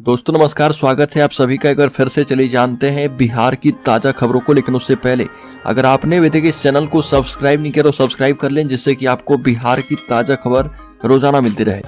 दोस्तों नमस्कार, स्वागत है आप सभी का। एक बार फिर से चलिए जानते हैं बिहार की ताज़ा खबरों को। लेकिन उससे पहले अगर आपने अभी तक इस चैनल को सब्सक्राइब नहीं किया तो सब्सक्राइब कर लें, जिससे कि आपको बिहार की ताज़ा खबर रोजाना मिलती रहे।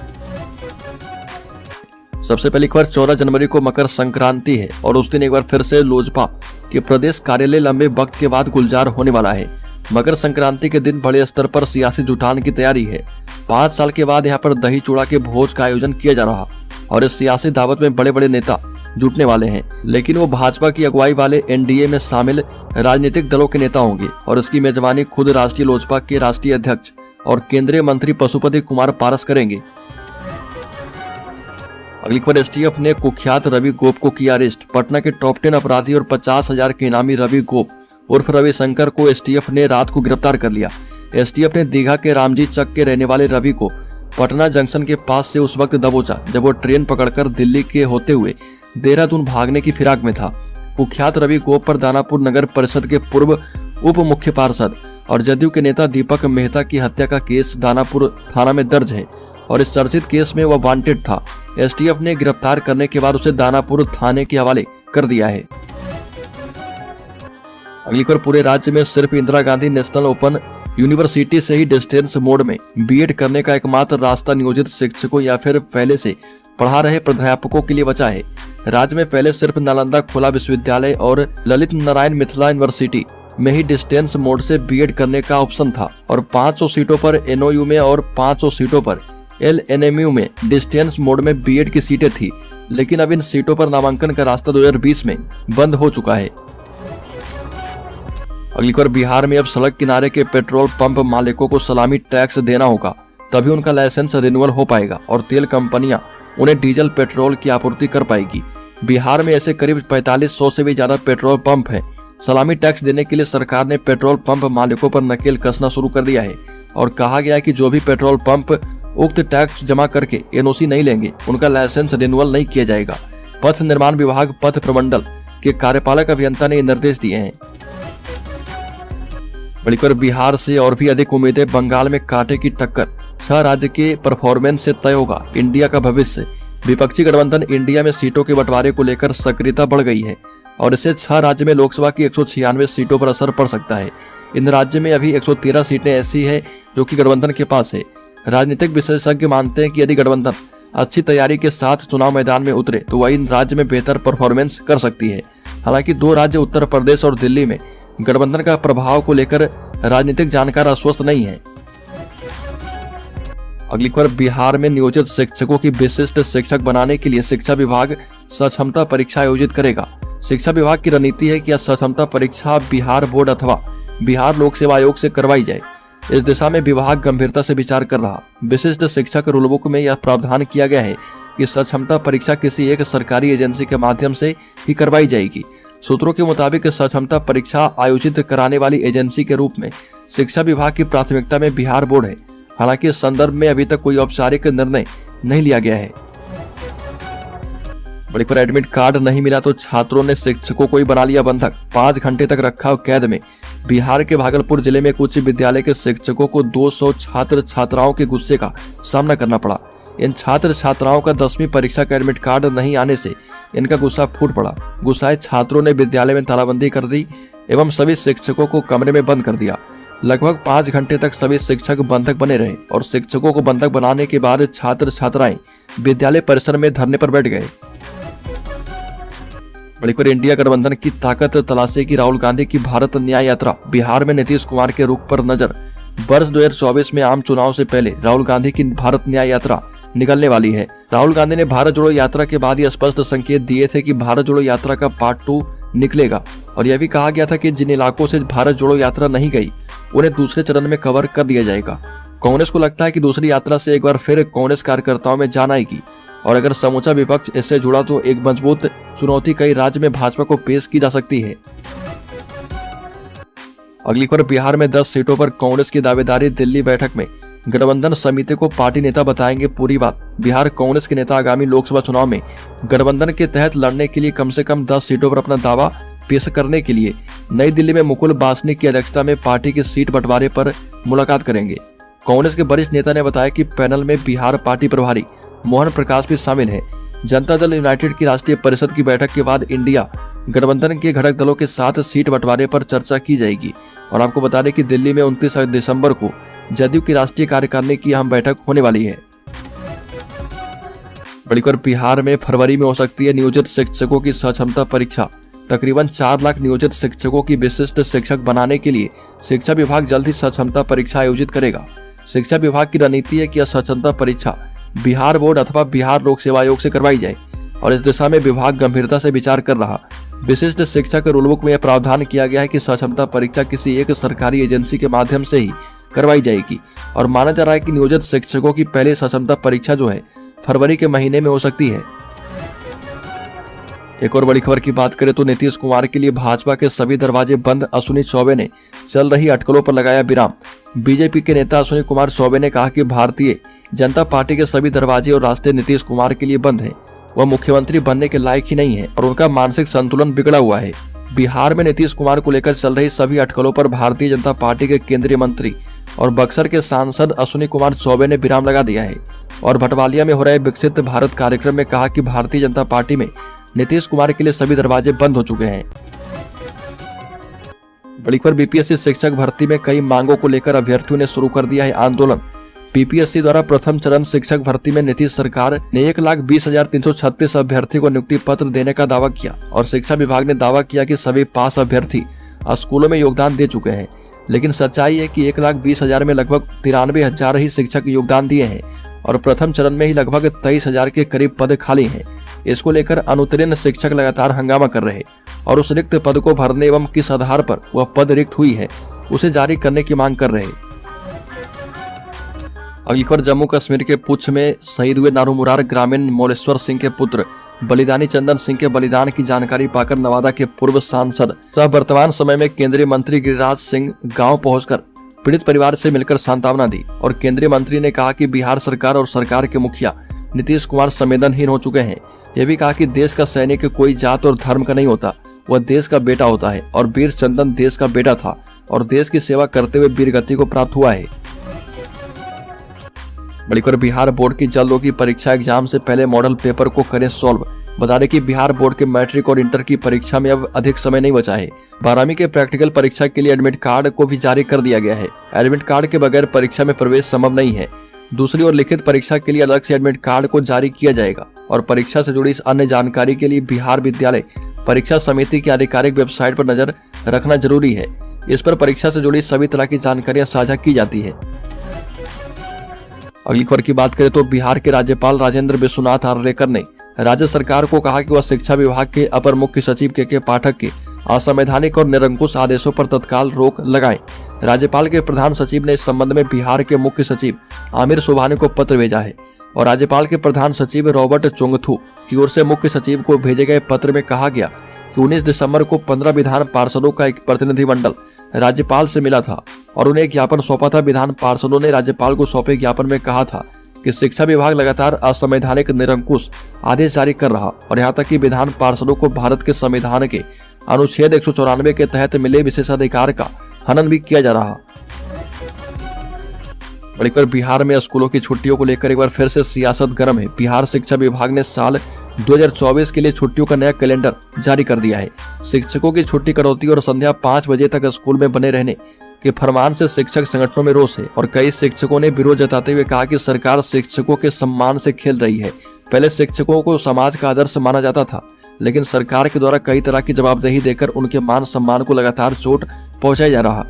सबसे पहली खबर 14 जनवरी को मकर संक्रांति है और उस दिन एक बार फिर से लोजपा के प्रदेश कार्यालय लंबे वक्त के बाद गुलजार होने वाला है। मकर संक्रांति के दिन बड़े स्तर पर सियासी जुटान की तैयारी है। 5 साल के बाद यहाँ पर दही चूड़ा के भोज का आयोजन किया जा रहा और इस सियासी दावत में बड़े बड़े नेता जुटने वाले हैं, लेकिन वो भाजपा की अगुवाई वाले एनडीए में शामिल राजनीतिक दलों के नेता होंगे और इसकी मेजबानी खुद राष्ट्रीय लोजपा के राष्ट्रीय अध्यक्ष और केंद्रीय मंत्री पशुपति कुमार पारस करेंगे। अगली खबर, एसटीएफ ने कुख्यात रवि गोप को किया अरेस्ट। पटना के टॉप 10 अपराधी और 50,000 के इनामी रवि गोप उर्फ रवि शंकर को एसटीएफ ने रात को गिरफ्तार कर लिया। एसटीएफ ने दीघा के रामजी चक के रहने वाले रवि को पटना जंक्शन के पास से उस वक्त दबोचा जब वो ट्रेन पकड़कर दिल्ली के होते हुए देहरादून भागने की फिराक में था। कुख्यात रवि गोप पर दानापुर नगर परिषद के पूर्व उप मुख्य पार्षद और जदयू के नेता दीपक मेहता की हत्या का केस दानापुर थाना में दर्ज है और इस चर्चित केस में वह वांटेड था। एसटीएफ ने गिरफ्तार करने के बाद उसे दानापुर थाने के हवाले कर दिया है। अगली खबर, पूरे राज्य में सिर्फ Indira Gandhi national open university से ही डिस्टेंस मोड में बीएड करने का एकमात्र रास्ता नियोजित शिक्षकों या फिर पहले से पढ़ा रहे प्राध्यापकों के लिए बचा है। राज्य में पहले सिर्फ नालंदा खुला विश्वविद्यालय और ललित नारायण मिथिला यूनिवर्सिटी में ही डिस्टेंस मोड से बीएड करने का ऑप्शन था और 500 सीटों पर एनओयू में और 500 सीटों पर एलएनएमयू में डिस्टेंस मोड में बीएड की सीटें थी। लेकिन अब इन सीटों पर नामांकन का रास्ता 2020 में बंद हो चुका है। अगली खबर, बिहार में अब सड़क किनारे के पेट्रोल पंप मालिकों को सलामी टैक्स देना होगा, तभी उनका लाइसेंस रिन्यूअल हो पाएगा और तेल कंपनियां उन्हें डीजल पेट्रोल की आपूर्ति कर पाएगी। बिहार में ऐसे करीब 4500 से भी ज्यादा पेट्रोल पंप हैं। सलामी टैक्स देने के लिए सरकार ने पेट्रोल पंप मालिकों पर नकेल कसना शुरू कर दिया है और कहा गया है कि जो भी पेट्रोल पंप उक्त टैक्स जमा करके एनओसी नहीं लेंगे, उनका लाइसेंस रिन्यूअल नहीं किया जाएगा। पथ निर्माण विभाग पथ प्रमंडल के कार्यपालक अभियंता ने ये निर्देश दिए हैं। बल्कि बिहार से और भी अधिक उम्मीदें, बंगाल में कांटे की टक्कर, 6 राज्य के परफॉर्मेंस से तय होगा इंडिया का भविष्य। विपक्षी गठबंधन इंडिया में सीटों के बंटवारे को लेकर सक्रियता बढ़ गई है और इससे 6 राज्य में लोकसभा की 196 सीटों पर असर पड़ सकता है। इन राज्य में अभी 113 सीटें ऐसी है जो कि गठबंधन के पास है। राजनीतिक विशेषज्ञ मानते हैं कि यदि गठबंधन अच्छी तैयारी के साथ चुनाव मैदान में उतरे तो वह इन राज्य में बेहतर परफॉर्मेंस कर सकती है। हालांकि 2 राज्य उत्तर प्रदेश और दिल्ली में गठबंधन का प्रभाव को लेकर राजनीतिक जानकार आश्वस्त नहीं है। अगली खबर, बिहार में नियोजित शिक्षकों की विशिष्ट शिक्षक बनाने के लिए शिक्षा विभाग सक्षमता परीक्षा आयोजित करेगा। शिक्षा विभाग की रणनीति है कि यह सक्षमता परीक्षा बिहार बोर्ड अथवा बिहार लोक सेवा आयोग से करवाई जाए। इस दिशा में विभाग गंभीरता से विचार कर रहा। विशिष्ट शिक्षक रूलबुक में यह प्रावधान किया गया है कि सक्षमता परीक्षा किसी एक सरकारी एजेंसी के माध्यम से ही करवाई जाएगी। सूत्रों के मुताबिक सक्षमता परीक्षा आयोजित कराने वाली एजेंसी के रूप में शिक्षा विभाग की प्राथमिकता में बिहार बोर्ड है। हालांकि इस संदर्भ में अभी तक कोई औपचारिक निर्णय नहीं लिया गया है। बड़ी खबर, एडमिट कार्ड नहीं मिला तो छात्रों ने शिक्षकों को ही बना लिया बंधक, 5 घंटे तक रखा कैद में। बिहार के भागलपुर जिले में उच्च विद्यालय के शिक्षकों को 200 छात्र छात्राओं के गुस्से का सामना करना पड़ा। इन छात्र छात्राओं का 10वीं परीक्षा का एडमिट कार्ड नहीं आने से इनका गुस्सा फूट पड़ा। गुस्साए छात्रों ने विद्यालय में तालाबंदी कर दी एवं सभी शिक्षकों को कमरे में बंद कर दिया। लगभग 5 घंटे तक सभी शिक्षक बंधक बने रहे और शिक्षकों को बंधक बनाने के बाद छात्र छात्राएं विद्यालय परिसर में धरने पर बैठ गए। बड़ी खबर, इंडिया गठबंधन की ताकत तलाशेगी राहुल गांधी की भारत न्याय यात्रा। बिहार में नीतीश कुमार के रुख पर नजर। वर्ष 2024 में आम चुनाव से पहले राहुल गांधी की भारत न्याय यात्रा निकलने वाली है। राहुल गांधी ने भारत जोड़ो यात्रा के बाद यह स्पष्ट संकेत दिए थे कि भारत जोड़ो यात्रा का पार्ट 2 निकलेगा और यह भी कहा गया था कि जिन इलाकों से भारत जोड़ो यात्रा नहीं गई उन्हें दूसरे चरण में कवर कर दिया जाएगा। कांग्रेस को लगता है कि दूसरी यात्रा से एक बार फिर कांग्रेस कार्यकर्ताओं में जान आएगी और अगर समूचा विपक्ष इससे जुड़ा तो एक मजबूत चुनौती कई राज्य में भाजपा को पेश की जा सकती है। अगली खबर, बिहार में 10 सीटों पर कांग्रेस की दावेदारी। दिल्ली बैठक में गठबंधन समिति को पार्टी नेता बताएंगे पूरी बात। बिहार कांग्रेस के नेता आगामी लोकसभा चुनाव में गठबंधन के तहत लड़ने के लिए कम से कम 10 सीटों पर अपना दावा पेश करने के लिए नई दिल्ली में मुकुल वासनिक की अध्यक्षता में पार्टी के सीट बंटवारे पर मुलाकात करेंगे। कांग्रेस के वरिष्ठ नेता ने बताया कि पैनल में बिहार पार्टी प्रभारी मोहन प्रकाश भी शामिल है। जनता दल यूनाइटेड की राष्ट्रीय परिषद की बैठक के बाद इंडिया गठबंधन के घटक दलों के साथ सीट बंटवारे पर चर्चा की जाएगी। और आपको बता दें कि दिल्ली में 29 दिसंबर को जदयू की राष्ट्रीय कार्यकारिणी की अहम बैठक होने वाली है। बड़ी खबर बिहार में फरवरी में हो सकती है नियोजित शिक्षकों की सक्षमता परीक्षा। तकरीबन 4 लाख नियोजित शिक्षकों की विशिष्ट शिक्षक बनाने के लिए शिक्षा विभाग जल्द ही सक्षमता परीक्षा आयोजित करेगा। शिक्षा विभाग की रणनीति है कि यह सक्षमता परीक्षा बिहार बोर्ड अथवा बिहार लोक सेवा आयोग से करवाई जाए और इस दिशा में विभाग गंभीरता से विचार कर रहा। विशिष्ट शिक्षक रूलबुक में यह प्रावधान किया गया है कि सक्षमता परीक्षा किसी एक सरकारी एजेंसी के माध्यम से ही करवाई जाएगी और माना जा रहा है कि नियोजित शिक्षकों की पहली सक्षमता परीक्षा जो है फरवरी के महीने में हो सकती है। एक और बड़ी खबर की बात करें तो नीतीश कुमार के लिए भाजपा के सभी दरवाजे बंद, अश्विनी चौबे ने चल रही अटकलों पर लगाया विराम। बीजेपी के नेता अश्विनी कुमार चौबे ने कहा कि भारतीय जनता पार्टी के सभी दरवाजे और रास्ते नीतीश कुमार के लिए बंद हैं। वह मुख्यमंत्री बनने के लायक ही नहीं है और उनका मानसिक संतुलन बिगड़ा हुआ है। बिहार में नीतीश कुमार को लेकर चल रही सभी अटकलों पर भारतीय जनता पार्टी के केंद्रीय मंत्री और बक्सर के सांसद अश्विनी कुमार चौबे ने विराम लगा दिया है और भटवालिया में हो रहे विकसित भारत कार्यक्रम में कहा कि भारतीय जनता पार्टी में नीतीश कुमार के लिए सभी दरवाजे बंद हो चुके हैं। बड़ी खबर बीपीएससी शिक्षक भर्ती में कई मांगों को लेकर अभ्यर्थियों ने शुरू कर दिया है आंदोलन। बीपीएससी द्वारा प्रथम चरण शिक्षक भर्ती में नीतीश सरकार ने 1,20,336 अभ्यर्थी को नियुक्ति पत्र देने का दावा किया और शिक्षा विभाग ने दावा किया कि सभी पास अभ्यर्थी स्कूलों में योगदान दे चुके हैं। लेकिन सच्चाई है कि 1,20,000 में लगभग 93,000 ही शिक्षक योगदान दिए हैं और प्रथम चरण में ही लगभग 23,000 के करीब पद खाली हैं। इसको लेकर अनुत्तीर्ण शिक्षक लगातार हंगामा कर रहे और उस रिक्त पद को भरने एवं किस आधार पर वह पद रिक्त हुई है उसे जारी करने की मांग कर रहे। अगली खबर जम्मू कश्मीर के पुंछ में शहीद हुए नारूमुरार ग्रामीण मोलेश्वर सिंह के पुत्र बलिदानी चंदन सिंह के बलिदान की जानकारी पाकर नवादा के पूर्व सांसद तथा वर्तमान समय में केंद्रीय मंत्री गिरिराज सिंह गांव पहुंचकर पीड़ित परिवार से मिलकर सांत्वना दी और केंद्रीय मंत्री ने कहा कि बिहार सरकार और सरकार के मुखिया नीतीश कुमार संवेदनहीन हो चुके हैं। यह भी कहा कि देश का सैनिक कोई जात और धर्म का नहीं होता, वह देश का बेटा होता है और वीर चंदन देश का बेटा था और देश की सेवा करते हुए वीर गति को प्राप्त हुआ है। बड़ी खबर बिहार बोर्ड की जल्द होगी परीक्षा, एग्जाम से पहले मॉडल पेपर को करें सॉल्व। बता दें कि बिहार बोर्ड के मैट्रिक और इंटर की परीक्षा में अब अधिक समय नहीं बचा है। 12वीं के प्रैक्टिकल परीक्षा के लिए एडमिट कार्ड को भी जारी कर दिया गया है। एडमिट कार्ड के बगैर परीक्षा में प्रवेश संभव नहीं है। दूसरी ओर लिखित परीक्षा के लिए अलग से एडमिट कार्ड को जारी किया जाएगा और परीक्षा से जुड़ी इस अन्य जानकारी के लिए बिहार विद्यालय परीक्षा समिति की आधिकारिक वेबसाइट पर नजर रखना जरूरी है। इस पर परीक्षा से जुड़ी सभी तरह की जानकारियां साझा की जाती है। अगली खबर की बात करें तो बिहार के राज्यपाल राजेंद्र विश्वनाथ आर्लेकर ने राज्य सरकार को कहा कि वह शिक्षा विभाग के अपर मुख्य सचिव के पाठक के असंवैधानिक और निरंकुश आदेशों पर तत्काल रोक लगाएं। राज्यपाल के प्रधान सचिव ने इस संबंध में बिहार के मुख्य सचिव आमिर सुबहानी को पत्र भेजा है और राज्यपाल के प्रधान सचिव रॉबर्ट चोंगथू की ओर से मुख्य सचिव को भेजे गए पत्र में कहा गया कि 19 दिसंबर को 15 विधान पार्षदों का एक प्रतिनिधिमंडल राज्यपाल से मिला था और उन्हें ज्ञापन सौंपा था। विधान पार्षदों ने राज्यपाल को सौंपे ज्ञापन में कहा था कि शिक्षा विभाग लगातार असंवैधानिक निरंकुश आदेश जारी कर रहा और यहाँ तक कि विधान पार्षदों को भारत के संविधान के अनुच्छेद 194 के तहत मिले विशेषाधिकार का हनन भी किया जा रहा। बड़ीकर बिहार में स्कूलों की छुट्टियों को लेकर एक बार फिर से सियासत गर्म है। बिहार शिक्षा विभाग ने साल 2024 के लिए छुट्टियों का नया कैलेंडर जारी कर दिया है। शिक्षकों की छुट्टी कटौती और संध्या 5 बजे तक स्कूल में बने रहने के फरमान से शिक्षक संगठनों में रोष है और कई शिक्षकों ने विरोध जताते हुए कहा कि सरकार शिक्षकों के सम्मान से खेल रही है। पहले शिक्षकों को समाज का आदर्श माना जाता था, लेकिन सरकार के द्वारा कई तरह की जवाबदेही देकर उनके मान सम्मान को लगातार चोट पहुंचाया जा रहा।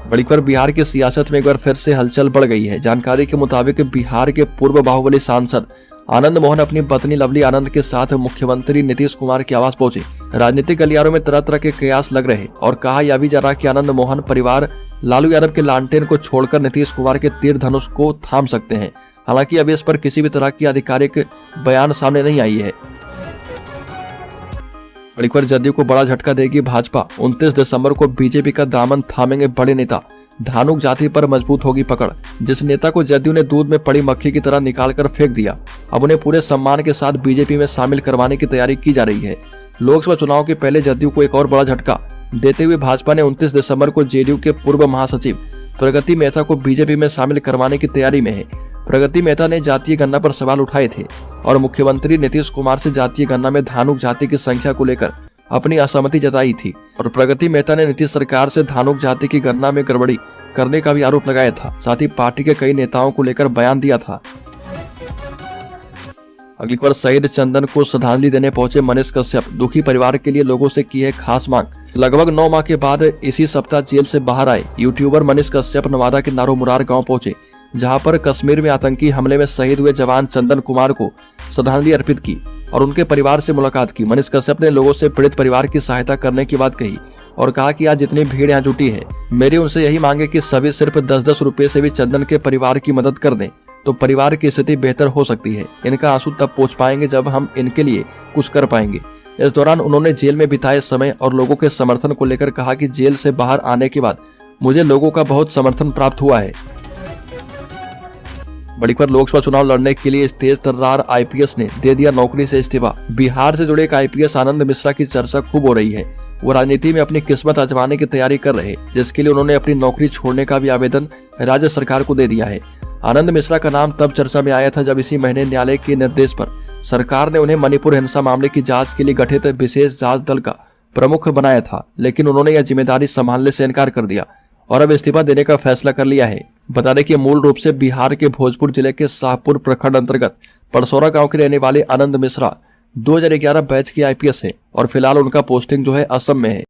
बड़ी खबर बिहार की सियासत में एक बार फिर से हलचल बढ़ गई है। जानकारी के मुताबिक बिहार के पूर्व बाहुबली सांसद आनंद मोहन अपनी पत्नी लवली आनंद के साथ मुख्यमंत्री नीतीश कुमार के आवास पहुंचे। राजनीतिक गलियारों में तरह तरह के कयास लग रहे और कहा यह भी जा रहा कि आनंद मोहन परिवार लालू यादव के लालटेन को छोड़कर नीतीश कुमार के तीर धनुष को थाम सकते हैं। हालांकि अभी इस पर किसी भी तरह की आधिकारिक बयान सामने नहीं आई है। बड़ी खबर जदयू को बड़ा झटका देगी भाजपा। 29 दिसंबर को बीजेपी का दामन थामेंगे बड़े नेता। धानुक जाति पर मजबूत होगी पकड़। जिस नेता को जदयू ने दूध में पड़ी मक्खी की तरह निकालकर फेंक दिया, अब उन्हें पूरे सम्मान के साथ बीजेपी में शामिल करवाने की तैयारी की जा रही है। लोकसभा चुनाव के पहले जदयू को एक और बड़ा झटका देते हुए भाजपा ने 29 दिसंबर को जेडीयू के पूर्व महासचिव प्रगति मेहता को बीजेपी में शामिल करवाने की तैयारी में है। प्रगति मेहता ने जातीय गणना पर सवाल उठाए थे और मुख्यमंत्री नीतीश कुमार से जातीय गणना में धानुक जाति की संख्या को लेकर अपनी असहमति जताई थी और प्रगति मेहता ने नीतीश सरकार से धानुक जाति की गणना में गड़बड़ी करने का भी आरोप लगाया था। साथ ही पार्टी के कई नेताओं को लेकर बयान दिया था। अगली खबर, शहीद चंदन को श्रद्धांजलि देने पहुंचे मनीष कश्यप, दुखी परिवार के लिए लोगों से की है खास मांग। लगभग 9 माह के बाद इसी सप्ताह जेल से बाहर आए यूट्यूबर मनीष कश्यप नवादा के नारोमुरार गांव पहुंचे, जहां पर कश्मीर में आतंकी हमले में शहीद हुए जवान चंदन कुमार को श्रद्धांजलि अर्पित की और उनके परिवार से मुलाकात की। मनीष कश्यप ने लोगों से पीड़ित परिवार की सहायता करने की बात कही और कहा कि आज जितनी भीड़ यहाँ जुटी है, मेरी उनसे यही मांग है कि सभी सिर्फ 10-10 रुपए से भी चंदन के परिवार की मदद कर दें तो परिवार की स्थिति बेहतर हो सकती है। इनका आंसू तब पहुंच पाएंगे जब हम इनके लिए कुछ कर पाएंगे। इस दौरान उन्होंने जेल में बिताए समय और लोगों के समर्थन को लेकर कहा कि जेल से बाहर आने के बाद मुझे लोगों का बहुत समर्थन प्राप्त हुआ है। बड़ी खबर, लोकसभा चुनाव लड़ने के लिए तेज तर्रार आईपीएस ने दे दिया नौकरी से इस्तीफा। बिहार से जुड़े एक आईपीएस आनंद मिश्रा की चर्चा खूब हो रही है। वो राजनीति में अपनी किस्मत आजमाने की तैयारी कर रहे, जिसके लिए उन्होंने अपनी नौकरी छोड़ने का भी आवेदन राज्य सरकार को दे दिया है। आनंद मिश्रा का नाम तब चर्चा में आया था जब इसी महीने न्यायालय के निर्देश पर सरकार ने उन्हें मणिपुर हिंसा मामले की जांच के लिए गठित विशेष जांच दल का प्रमुख बनाया था, लेकिन उन्होंने यह जिम्मेदारी संभालने से इनकार कर दिया और अब इस्तीफा देने का फैसला कर लिया है। बता दें कि मूल रूप से बिहार के भोजपुर जिले के शाहपुर प्रखंड अंतर्गत परसौरा गांव के रहने वाले आनंद मिश्रा 2011 बैच के आईपीएस है और फिलहाल उनका पोस्टिंग जो है असम में है।